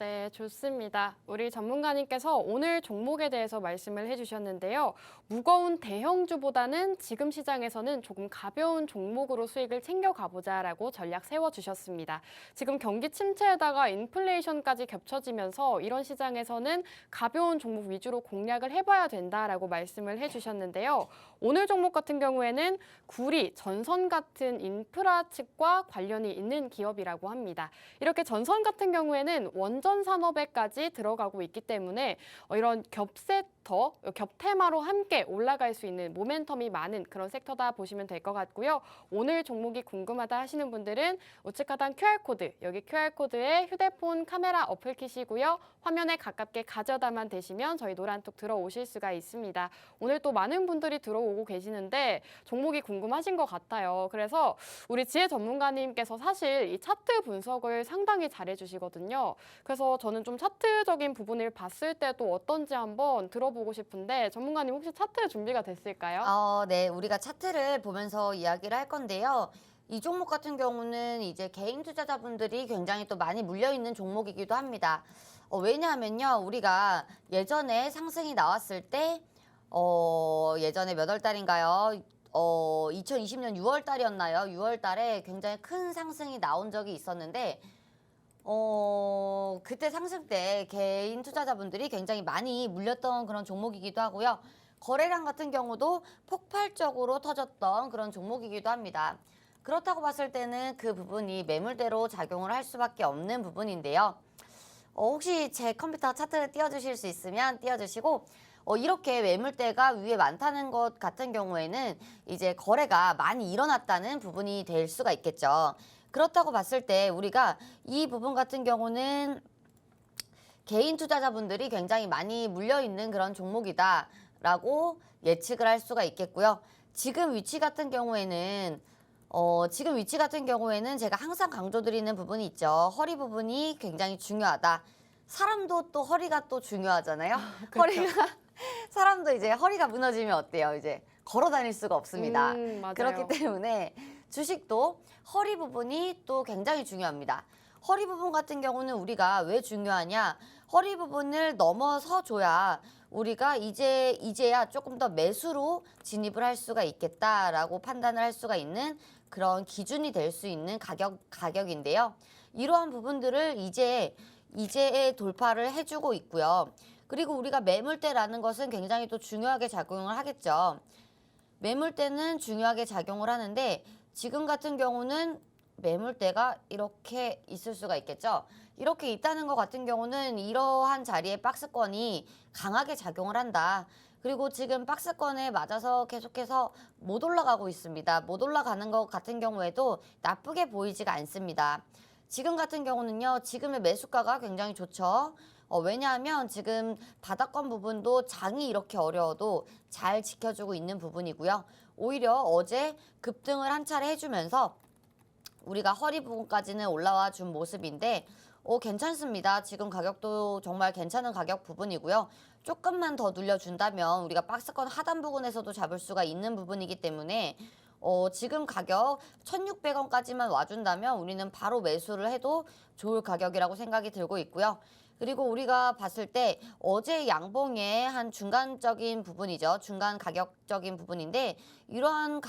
네, 좋습니다. 우리 전문가님께서 오늘 종목에 대해서 말씀을 해주셨는데요. 무거운 대형주보다는 지금 시장에서는 조금 가벼운 종목으로 수익을 챙겨가보자라고 전략 세워주셨습니다. 지금 경기 침체에다가 인플레이션까지 겹쳐지면서 이런 시장에서는 가벼운 종목 위주로 공략을 해봐야 된다라고 말씀을 해주셨는데요. 오늘 종목 같은 경우에는 구리, 전선 같은 인프라 측과 관련이 있는 기업이라고 합니다. 이렇게 전선 같은 경우에는 원전 산업에까지 들어가고 있기 때문에 이런 겹섹터, 겹테마로 함께 올라갈 수 있는 모멘텀이 많은 그런 섹터다 보시면 될 것 같고요. 오늘 종목이 궁금하다 하시는 분들은 우측 하단 QR코드, 여기 QR코드에 휴대폰 카메라 어플 키시고요. 화면에 가깝게 가져다만 대시면 저희 노란톡 들어오실 수가 있습니다. 오늘 또 많은 분들이 들어오고 계시는데 종목이 궁금하신 것 같아요. 그래서 우리 지혜 전문가님께서 사실 이 차트 분석을 상당히 잘해주시거든요. 그래서 저는 좀 차트적인 부분을 봤을 때 또 어떤지 한번 들어보고 싶은데 전문가님 혹시 차트 준비가 됐을까요? 네, 우리가 차트를 보면서 이야기를 할 건데요. 이 종목 같은 경우는 이제 개인 투자자분들이 굉장히 또 많이 물려있는 종목이기도 합니다. 왜냐하면요, 우리가 예전에 상승이 나왔을 때, 예전에 몇 월 달인가요? 2020년 6월 달이었나요? 6월 달에 굉장히 큰 상승이 나온 적이 있었는데, 그때 상승 때 개인 투자자분들이 굉장히 많이 물렸던 그런 종목이기도 하고요. 거래량 같은 경우도 폭발적으로 터졌던 그런 종목이기도 합니다. 그렇다고 봤을 때는 그 부분이 매물대로 작용을 할 수밖에 없는 부분인데요. 혹시 제 컴퓨터 차트 띄워주실 수 있으면 띄워주시고, 이렇게 매물대가 위에 많다는 것 같은 경우에는 이제 거래가 많이 일어났다는 부분이 될 수가 있겠죠. 그렇다고 봤을 때 우리가 이 부분 같은 경우는 개인 투자자분들이 굉장히 많이 물려있는 그런 종목이다라고 예측을 할 수가 있겠고요. 지금 위치 같은 경우에는 제가 항상 강조드리는 부분이 있죠. 허리 부분이 굉장히 중요하다. 사람도 또 허리가 또 중요하잖아요. 사람도 이제 허리가 무너지면 어때요? 이제 걸어 다닐 수가 없습니다. 맞아요. 그렇기 때문에 주식도 허리 부분이 또 굉장히 중요합니다. 허리 부분 같은 경우는 우리가 왜 중요하냐? 허리 부분을 넘어서 줘야 우리가 이제야 조금 더 매수로 진입을 할 수가 있겠다라고 판단을 할 수가 있는 그런 기준이 될 수 있는 가격인데요. 이러한 부분들을 이제 돌파를 해주고 있고요. 그리고 우리가 매물대라는 것은 굉장히 또 중요하게 작용을 하겠죠. 매물대는 중요하게 작용을 하는데 지금 같은 경우는 매물대가 이렇게 있을 수가 있겠죠. 이렇게 있다는 것 같은 경우는 이러한 자리에 박스권이 강하게 작용을 한다. 그리고 지금 박스권에 맞아서 계속해서 못 올라가고 있습니다. 못 올라가는 것 같은 경우에도 나쁘게 보이지가 않습니다. 지금 같은 경우는요, 지금의 매수가가 굉장히 좋죠. 왜냐하면 지금 바닥권 부분도 장이 이렇게 어려워도 잘 지켜주고 있는 부분이고요. 오히려 어제 급등을 한 차례 해주면서 우리가 허리 부분까지는 올라와 준 모습인데 괜찮습니다. 지금 가격도 정말 괜찮은 가격 부분이고요. 조금만 더 눌려준다면 우리가 박스권 하단 부분에서도 잡을 수가 있는 부분이기 때문에 지금 가격 1,600원까지만 와준다면 우리는 바로 매수를 해도 좋을 가격이라고 생각이 들고 있고요. 그리고 우리가 봤을 때 어제 양봉의 한 중간적인 부분이죠. 중간 가격적인 부분인데 이러한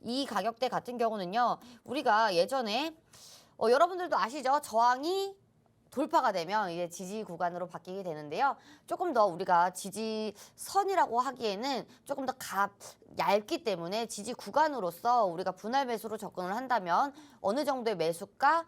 이 가격대 같은 경우는요. 우리가 예전에 여러분들도 아시죠? 저항이 돌파가 되면 이제 지지 구간으로 바뀌게 되는데요. 조금 더 우리가 지지선이라고 하기에는 조금 더 얇기 때문에 지지 구간으로서 우리가 분할 매수로 접근을 한다면 어느 정도의 매수가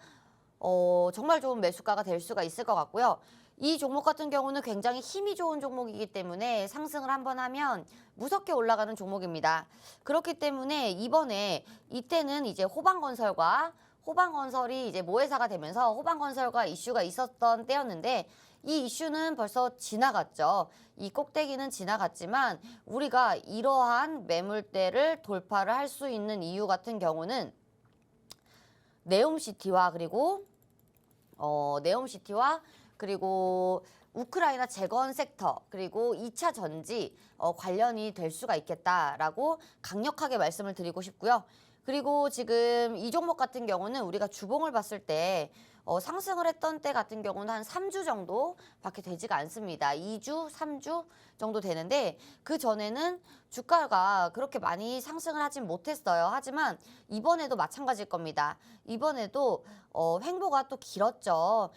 정말 좋은 매수가가 될 수가 있을 것 같고요. 이 종목 같은 경우는 굉장히 힘이 좋은 종목이기 때문에 상승을 한번 하면 무섭게 올라가는 종목입니다. 그렇기 때문에 이때는 이제 호방건설이 이제 모회사가 되면서 호방건설과 이슈가 있었던 때였는데 이 이슈는 벌써 지나갔죠. 이 꼭대기는 지나갔지만 우리가 이러한 매물대를 돌파를 할 수 있는 이유 같은 경우는 네옴시티와 그리고 우크라이나 재건 섹터 그리고 2차 전지 관련이 될 수가 있겠다라고 강력하게 말씀을 드리고 싶고요. 그리고 지금 이 종목 같은 경우는 우리가 주봉을 봤을 때 상승을 했던 때 같은 경우는 한 3주 정도밖에 되지가 않습니다. 2주, 3주 정도 되는데 그 전에는 주가가 그렇게 많이 상승을 하진 못했어요. 하지만 이번에도 마찬가지일 겁니다. 이번에도 횡보가 또 길었죠.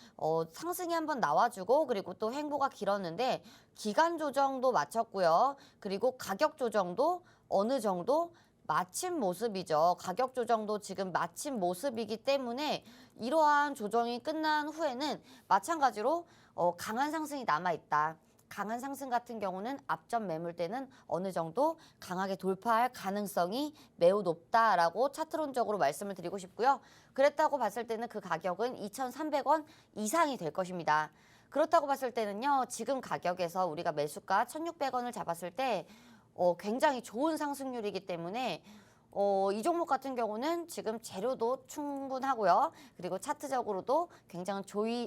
상승이 한번 나와주고 그리고 또 횡보가 길었는데 기간 조정도 마쳤고요. 그리고 가격 조정도 어느 정도 마친 모습이죠. 가격 조정도 지금 마친 모습이기 때문에 이러한 조정이 끝난 후에는 마찬가지로 강한 상승이 남아있다. 강한 상승 같은 경우는 앞전 매물대는 어느 정도 강하게 돌파할 가능성이 매우 높다라고 차트론적으로 말씀을 드리고 싶고요. 그랬다고 봤을 때는 그 가격은 2,300원 이상이 될 것입니다. 그렇다고 봤을 때는요. 지금 가격에서 우리가 매수가 1,600원을 잡았을 때 굉장히 좋은 상승률이기 때문에 이 종목 같은 경우는 지금 재료도 충분하고요. 그리고 차트적으로도 굉장히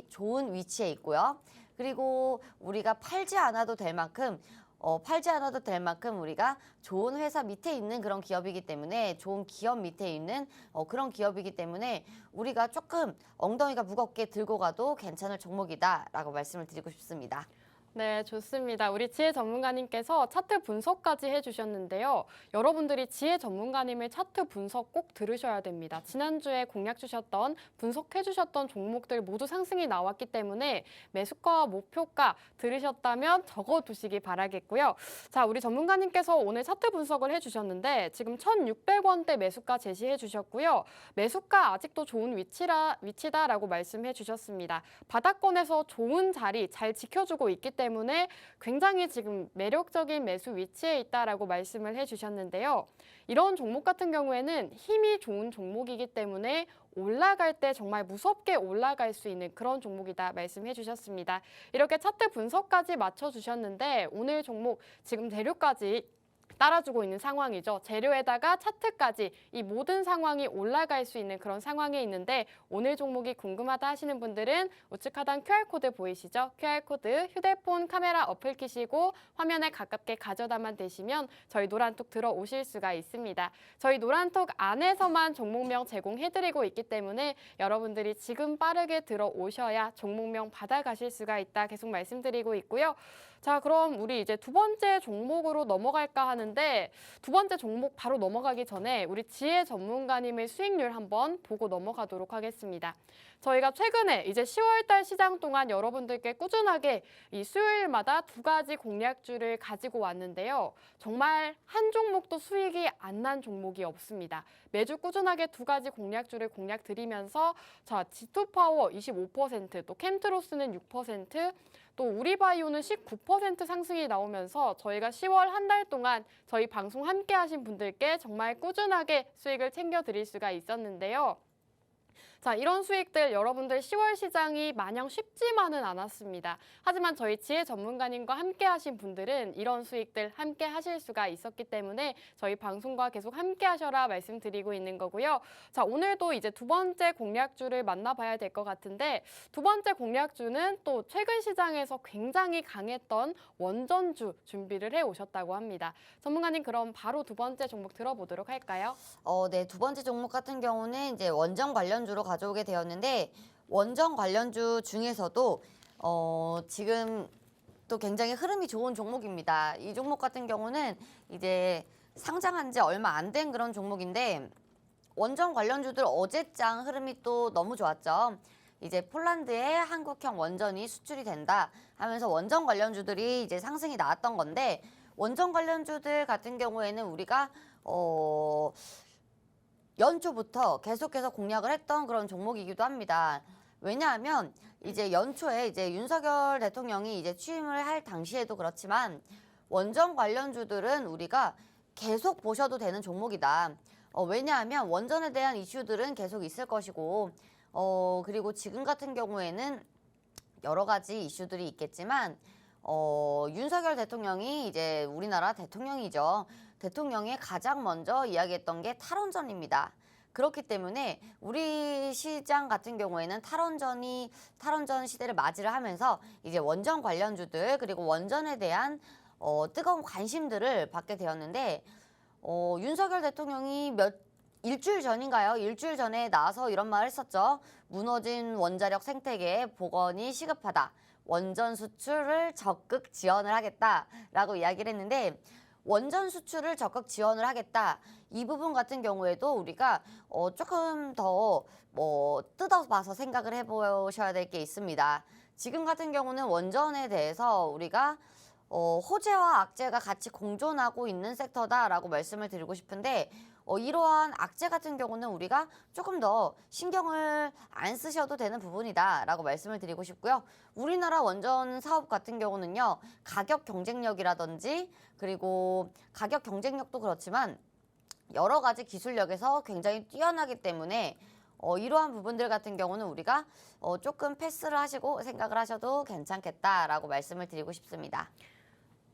좋은 위치에 있고요. 그리고 우리가 팔지 않아도 될 만큼 우리가 좋은 회사 밑에 있는 그런 기업이기 때문에 좋은 기업 밑에 있는 그런 기업이기 때문에 우리가 조금 엉덩이가 무겁게 들고 가도 괜찮을 종목이다라고 말씀을 드리고 싶습니다. 네, 좋습니다. 우리 지혜 전문가님께서 차트 분석까지 해주셨는데요. 여러분들이 지혜 전문가님의 차트 분석 꼭 들으셔야 됩니다. 지난주에 공략 주셨던, 분석해 주셨던 종목들 모두 상승이 나왔기 때문에 매수가와 목표가 들으셨다면 적어두시기 바라겠고요. 자, 우리 전문가님께서 오늘 차트 분석을 해주셨는데 지금 1,600원대 매수가 제시해 주셨고요. 매수가 아직도 좋은 위치다라고 말씀해 주셨습니다. 바닥권에서 좋은 자리 잘 지켜주고 있기 때문에 굉장히 지금 매력적인 매수 위치에 있다라고 말씀을 해주셨는데요. 이런 종목 같은 경우에는 힘이 좋은 종목이기 때문에 올라갈 때 정말 무섭게 올라갈 수 있는 그런 종목이다 말씀해 주셨습니다. 이렇게 차트 분석까지 맞춰주셨는데 오늘 종목 지금 재료까지 따라주고 있는 상황이죠. 재료에다가 차트까지 이 모든 상황이 올라갈 수 있는 그런 상황에 있는데 오늘 종목이 궁금하다 하시는 분들은 우측 하단 QR코드 보이시죠? QR코드 휴대폰 카메라 어플 키시고 화면에 가깝게 가져다만 대시면 저희 노란톡 들어오실 수가 있습니다. 저희 노란톡 안에서만 종목명 제공해드리고 있기 때문에 여러분들이 지금 빠르게 들어오셔야 종목명 받아가실 수가 있다 계속 말씀드리고 있고요. 자, 그럼 우리 이제 두 번째 종목으로 넘어갈까 하는데 두 번째 종목 바로 넘어가기 전에 우리 지혜 전문가님의 수익률 한번 보고 넘어가도록 하겠습니다. 저희가 최근에 이제 10월달 시장 동안 여러분들께 꾸준하게 이 수요일마다 두 가지 공략주를 가지고 왔는데요. 정말 한 종목도 수익이 안 난 종목이 없습니다. 매주 꾸준하게 두 가지 공략주를 공략드리면서 자, G2파워 25%, 또 캠트로스는 6%, 또 우리바이오는 19% 상승이 나오면서 저희가 10월 한 달 동안 저희 방송 함께 하신 분들께 정말 꾸준하게 수익을 챙겨드릴 수가 있었는데요. 자, 이런 수익들 여러분들 10월 시장이 마냥 쉽지만은 않았습니다. 하지만 저희 지혜 전문가님과 함께 하신 분들은 이런 수익들 함께 하실 수가 있었기 때문에 저희 방송과 계속 함께 하셔라 말씀드리고 있는 거고요. 자, 오늘도 이제 두 번째 공략주를 만나봐야 될 것 같은데 두 번째 공략주는 또 최근 시장에서 굉장히 강했던 원전주 준비를 해 오셨다고 합니다. 전문가님 그럼 바로 두 번째 종목 들어보도록 할까요? 네, 두 번째 종목 같은 경우는 이제 원전 관련주로 가져오게 되었는데 원전 관련주 중에서도 지금 또 굉장히 흐름이 좋은 종목입니다. 이 종목 같은 경우는 이제 상장한 지 얼마 안 된 그런 종목인데 원전 관련주들 어제장 흐름이 또 너무 좋았죠. 이제 폴란드에 한국형 원전이 수출이 된다 하면서 원전 관련주들이 이제 상승이 나왔던 건데 원전 관련주들 같은 경우에는 우리가 연초부터 계속해서 공략을 했던 그런 종목이기도 합니다. 왜냐하면 이제 연초에 이제 윤석열 대통령이 이제 취임을 할 당시에도 그렇지만 원전 관련주들은 우리가 계속 보셔도 되는 종목이다. 왜냐하면 원전에 대한 이슈들은 계속 있을 것이고 그리고 지금 같은 경우에는 여러 가지 이슈들이 있겠지만 윤석열 대통령이 이제 우리나라 대통령이죠. 대통령이 가장 먼저 이야기했던 게 탈원전입니다. 그렇기 때문에 우리 시장 같은 경우에는 탈원전 시대를 맞이를 하면서 이제 원전 관련주들 그리고 원전에 대한 뜨거운 관심들을 받게 되었는데 윤석열 대통령이 일주일 전인가요? 일주일 전에 나와서 이런 말을 했었죠. 무너진 원자력 생태계의 복원이 시급하다. 원전 수출을 적극 지원을 하겠다라고 이야기를 했는데 원전 수출을 적극 지원을 하겠다. 이 부분 같은 경우에도 우리가 조금 더 뜯어봐서 생각을 해보셔야 될 게 있습니다. 지금 같은 경우는 원전에 대해서 우리가 호재와 악재가 같이 공존하고 있는 섹터다라고 말씀을 드리고 싶은데 이러한 악재 같은 경우는 우리가 조금 더 신경을 안 쓰셔도 되는 부분이다라고 말씀을 드리고 싶고요. 우리나라 원전 사업 같은 경우는요. 가격 경쟁력이라든지 그리고 가격 경쟁력도 그렇지만 여러 가지 기술력에서 굉장히 뛰어나기 때문에 이러한 부분들 같은 경우는 우리가 조금 패스를 하시고 생각을 하셔도 괜찮겠다라고 말씀을 드리고 싶습니다.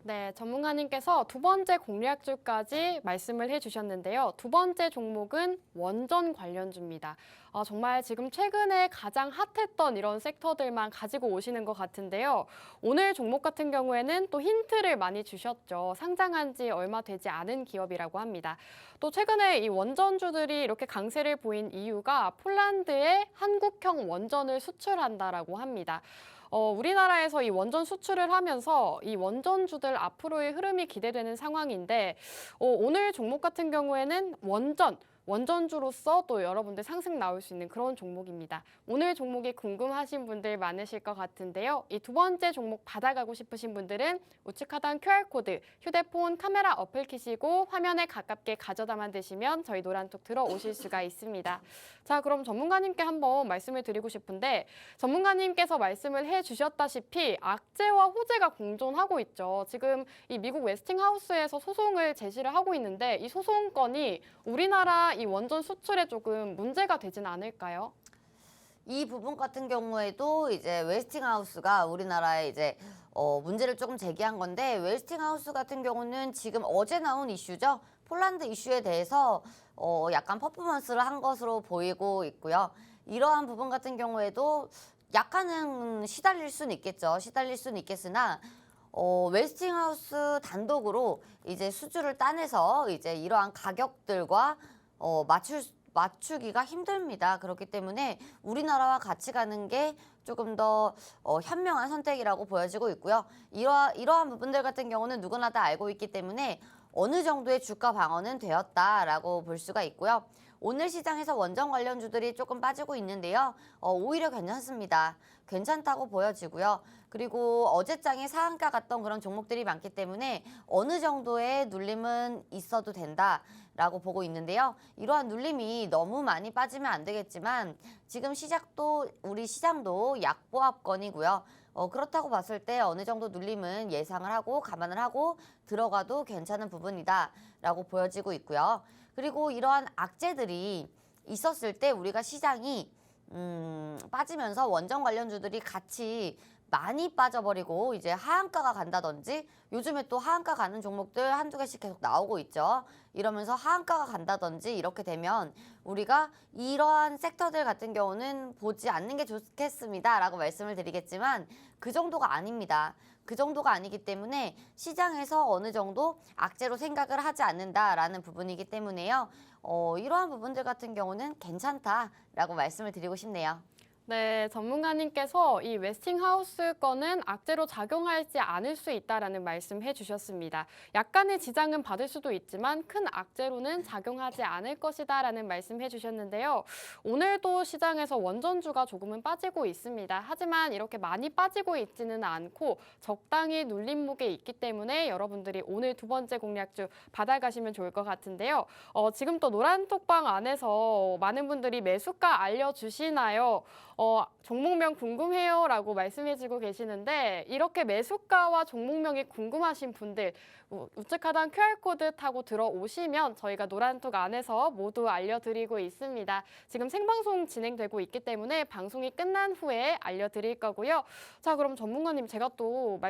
네, 전문가님께서 두 번째 공략주까지 말씀을 해주셨는데요. 두 번째 종목은 원전 관련주입니다. 정말 지금 최근에 가장 핫했던 이런 섹터들만 가지고 오시는 것 같은데요. 오늘 종목 같은 경우에는 또 힌트를 많이 주셨죠. 상장한 지 얼마 되지 않은 기업이라고 합니다. 또 최근에 이 원전주들이 이렇게 강세를 보인 이유가 폴란드에 한국형 원전을 수출한다라고 합니다. 우리나라에서 이 원전 수출을 하면서 이 원전주들 앞으로의 흐름이 기대되는 상황인데 오늘 종목 같은 경우에는 원전주로서 또 여러분들 상승 나올 수 있는 그런 종목입니다. 오늘 종목이 궁금하신 분들 많으실 것 같은데요. 이 두 번째 종목 받아가고 싶으신 분들은 우측 하단 QR코드, 휴대폰 카메라 어플 키시고 화면에 가깝게 가져다만 대시면 저희 노란톡 들어오실 수가 있습니다. 자, 그럼 전문가님께 한번 말씀을 드리고 싶은데 전문가님께서 말씀을 해주셨다시피 악재와 호재가 공존하고 있죠. 지금 이 미국 웨스팅하우스에서 소송을 제시를 하고 있는데 이 소송건이 우리나라 이 원전 수출에 조금 문제가 되진 않을까요? 이 부분 같은 경우에도 이제 웨스팅하우스가 우리나라에 이제 문제를 조금 제기한 건데 웨스팅하우스 같은 경우는 지금 어제 나온 이슈죠. 폴란드 이슈에 대해서 약간 퍼포먼스를 한 것으로 보이고 있고요. 이러한 부분 같은 경우에도 약간은 시달릴 수는 있겠죠. 시달릴 수는 있겠으나 웨스팅하우스 단독으로 이제 수주를 따내서 이제 이러한 가격들과 맞추기가 힘듭니다. 그렇기 때문에 우리나라와 같이 가는 게 조금 더 현명한 선택이라고 보여지고 있고요. 이러한 부분들 같은 경우는 누구나 다 알고 있기 때문에 어느 정도의 주가 방어는 되었다라고 볼 수가 있고요. 오늘 시장에서 원전 관련주들이 조금 빠지고 있는데요. 오히려 괜찮습니다. 괜찮다고 보여지고요. 그리고 어제장에 상한가 갔던 그런 종목들이 많기 때문에 어느 정도의 눌림은 있어도 된다라고 보고 있는데요. 이러한 눌림이 너무 많이 빠지면 안 되겠지만 지금 우리 시장도 약보합권이고요. 그렇다고 봤을 때 어느 정도 눌림은 예상을 하고 감안을 하고 들어가도 괜찮은 부분이다라고 보여지고 있고요. 그리고 이러한 악재들이 있었을 때 우리가 시장이 빠지면서 원전 관련주들이 같이 많이 빠져버리고 이제 하한가가 간다든지 요즘에 또 하한가 가는 종목들 한두 개씩 계속 나오고 있죠. 이러면서 하한가가 간다든지 이렇게 되면 우리가 이러한 섹터들 같은 경우는 보지 않는 게 좋겠습니다 라고 말씀을 드리겠지만 그 정도가 아닙니다. 그 정도가 아니기 때문에 시장에서 어느 정도 악재로 생각을 하지 않는다라는 부분이기 때문에요. 이러한 부분들 같은 경우는 괜찮다라고 말씀을 드리고 싶네요. 네, 전문가님께서 이 웨스팅하우스 건은 악재로 작용하지 않을 수 있다라는 말씀해 주셨습니다. 약간의 지장은 받을 수도 있지만 큰 악재로는 작용하지 않을 것이다라는 말씀해 주셨는데요. 오늘도 시장에서 원전주가 조금은 빠지고 있습니다. 하지만 이렇게 많이 빠지고 있지는 않고 적당히 눌림목에 있기 때문에 여러분들이 오늘 두 번째 공략주 받아가시면 좋을 것 같은데요. 지금 또 노란톡방 안에서 많은 분들이 매수가 알려주시나요? 종목명 궁금해요 라고 말씀해주고 계시는데 이렇게 매수가와 종목명이 궁금하신 분들 우측 하단 QR코드 타고 들어오시면 저희가 노란톡 안에서 모두 알려드리고 있습니다. 지금 생방송 진행되고 있기 때문에 방송이 끝난 후에 알려드릴 거고요. 자, 그럼 전문가님 제가 또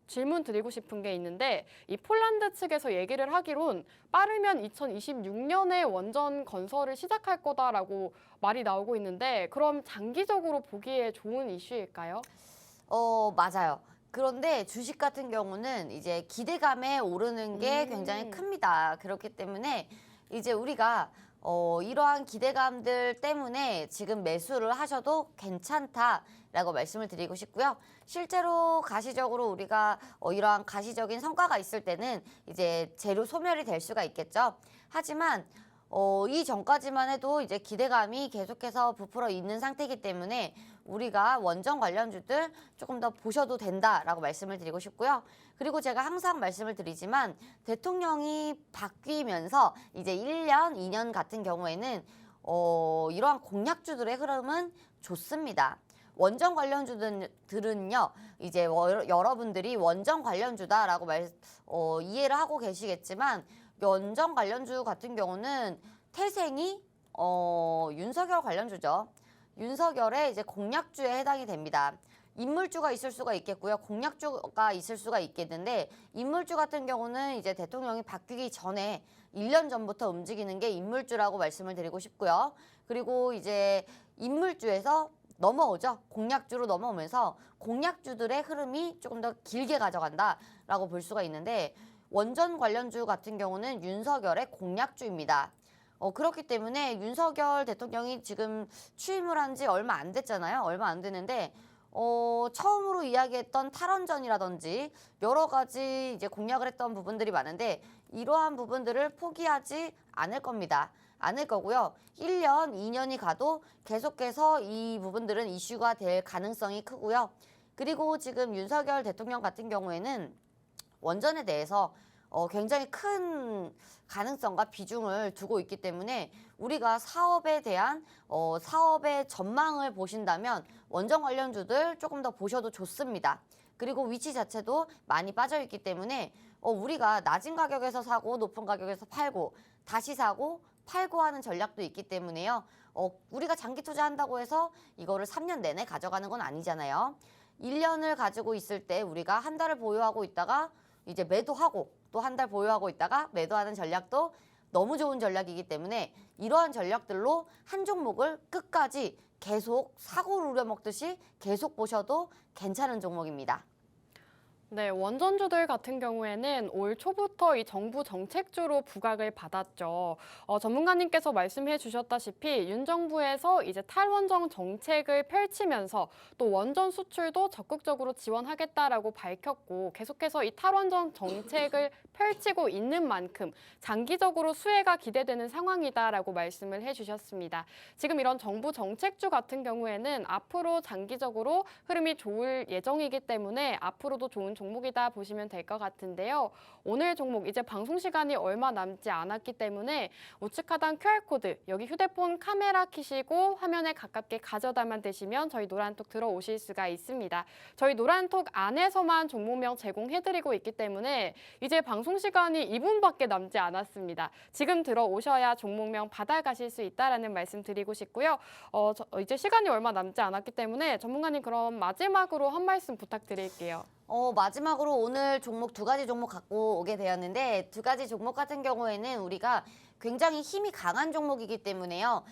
질문 드리고 싶은 게 있는데 이 폴란드 측에서 얘기를 하기론 빠르면 2026년에 원전 건설을 시작할 거다라고 말이 나오고 있는데 그럼 장기적으로 보기에 좋은 이슈일까요? 맞아요. 그런데 주식 같은 경우는 이제 기대감에 오르는 게 굉장히 큽니다. 그렇기 때문에 이제 우리가 이러한 기대감들 때문에 지금 매수를 하셔도 괜찮다라고 말씀을 드리고 싶고요. 실제로 가시적으로 우리가 이러한 가시적인 성과가 있을 때는 이제 재료 소멸이 될 수가 있겠죠. 하지만 이 전까지만 해도 이제 기대감이 계속해서 부풀어 있는 상태이기 때문에 우리가 원전 관련주들 조금 더 보셔도 된다라고 말씀을 드리고 싶고요. 그리고 제가 항상 말씀을 드리지만 대통령이 바뀌면서 이제 1년, 2년 같은 경우에는 이러한 공약주들의 흐름은 좋습니다. 원전 관련주들은요, 이제 여러분들이 원전 관련주다라고 이해를 하고 계시겠지만 원전 관련주 같은 경우는 태생이 윤석열 관련주죠. 윤석열의 이제 공약주에 해당이 됩니다. 인물주가 있을 수가 있겠고요. 공약주가 있을 수가 있겠는데 인물주 같은 경우는 이제 대통령이 바뀌기 전에 1년 전부터 움직이는 게 인물주라고 말씀을 드리고 싶고요. 그리고 이제 인물주에서 넘어오죠. 공약주로 넘어오면서 공약주들의 흐름이 조금 더 길게 가져간다라고 볼 수가 있는데 원전 관련주 같은 경우는 윤석열의 공약주입니다. 그렇기 때문에 윤석열 대통령이 지금 취임을 한 지 얼마 안 됐잖아요. 얼마 안 됐는데 처음으로 이야기했던 탈원전이라든지 여러 가지 이제 공약을 했던 부분들이 많은데 이러한 부분들을 포기하지 않을 겁니다. 않을 거고요. 1년, 2년이 가도 계속해서 이 부분들은 이슈가 될 가능성이 크고요. 그리고 지금 윤석열 대통령 같은 경우에는 원전에 대해서 굉장히 큰 가능성과 비중을 두고 있기 때문에 우리가 사업에 대한 사업의 전망을 보신다면 원전 관련주들 조금 더 보셔도 좋습니다. 그리고 위치 자체도 많이 빠져 있기 때문에 우리가 낮은 가격에서 사고 높은 가격에서 팔고 다시 사고 팔고 하는 전략도 있기 때문에요. 우리가 장기 투자한다고 해서 이거를 3년 내내 가져가는 건 아니잖아요. 1년을 가지고 있을 때 우리가 한 달을 보유하고 있다가 이제 매도하고 또 한 달 보유하고 있다가 매도하는 전략도 너무 좋은 전략이기 때문에 이러한 전략들로 한 종목을 끝까지 계속 사고를 우려먹듯이 계속 보셔도 괜찮은 종목입니다. 네, 원전주들 같은 경우에는 올 초부터 이 정부 정책주로 부각을 받았죠. 전문가님께서 말씀해 주셨다시피 윤 정부에서 이제 탈원전 정책을 펼치면서 또 원전 수출도 적극적으로 지원하겠다라고 밝혔고 계속해서 이 탈원전 정책을 펼치고 있는 만큼 장기적으로 수혜가 기대되는 상황이다라고 말씀을 해주셨습니다. 지금 이런 정부 정책주 같은 경우에는 앞으로 장기적으로 흐름이 좋을 예정이기 때문에 앞으로도 좋은 종목이다 보시면 될 것 같은데요. 오늘 종목 이제 방송 시간이 얼마 남지 않았기 때문에 우측 하단 QR코드 여기 휴대폰 카메라 켜시고 화면에 가깝게 가져다만 되시면 저희 노란톡 들어오실 수가 있습니다. 저희 노란톡 안에서만 종목명 제공해드리고 있기 때문에 이제 방송 시간이 2분밖에 남지 않았습니다. 지금 들어오셔야 종목명 받아가실 수 있다라는 말씀 드리고 싶고요. 이제 시간이 얼마 남지 않았기 때문에 전문가님 그럼 마지막으로 한 말씀 부탁드릴게요. 마지막으로 오늘 종목 두 가지 종목 갖고 오게 되었는데 두 가지 종목 같은 경우에는 우리가 굉장히 힘이 강한 종목이기 때문에요.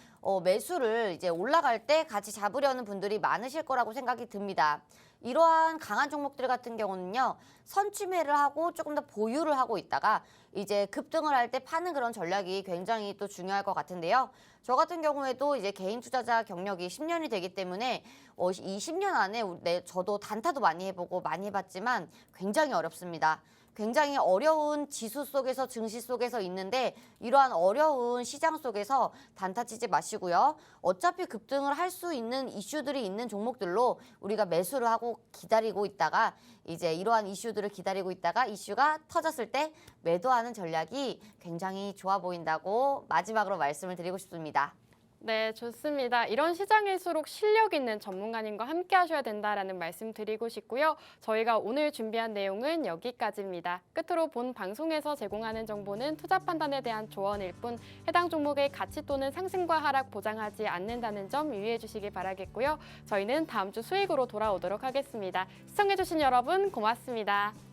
매수를 이제 올라갈 때 같이 잡으려는 분들이 많으실 거라고 생각이 듭니다. 이러한 강한 종목들 같은 경우는요. 선취매를 하고 조금 더 보유를 하고 있다가 이제 급등을 할 때 파는 그런 전략이 굉장히 또 중요할 것 같은데요. 저 같은 경우에도 이제 개인 투자자 경력이 10년이 되기 때문에 이 10년 안에 저도 단타도 많이 해보고 많이 해봤지만 굉장히 어렵습니다. 굉장히 어려운 지수 속에서 증시 속에서 있는데 이러한 어려운 시장 속에서 단타 치지 마시고요. 어차피 급등을 할 수 있는 이슈들이 있는 종목들로 우리가 매수를 하고 기다리고 있다가 이제 이러한 이슈들을 기다리고 있다가 이슈가 터졌을 때 매도하는 전략이 굉장히 좋아 보인다고 마지막으로 말씀을 드리고 싶습니다. 네, 좋습니다. 이런 시장일수록 실력 있는 전문가님과 함께 하셔야 된다라는 말씀 드리고 싶고요. 저희가 오늘 준비한 내용은 여기까지입니다. 끝으로 본 방송에서 제공하는 정보는 투자 판단에 대한 조언일 뿐 해당 종목의 가치 또는 상승과 하락 보장하지 않는다는 점 유의해 주시기 바라겠고요. 저희는 다음 주 수익으로 돌아오도록 하겠습니다. 시청해 주신 여러분 고맙습니다.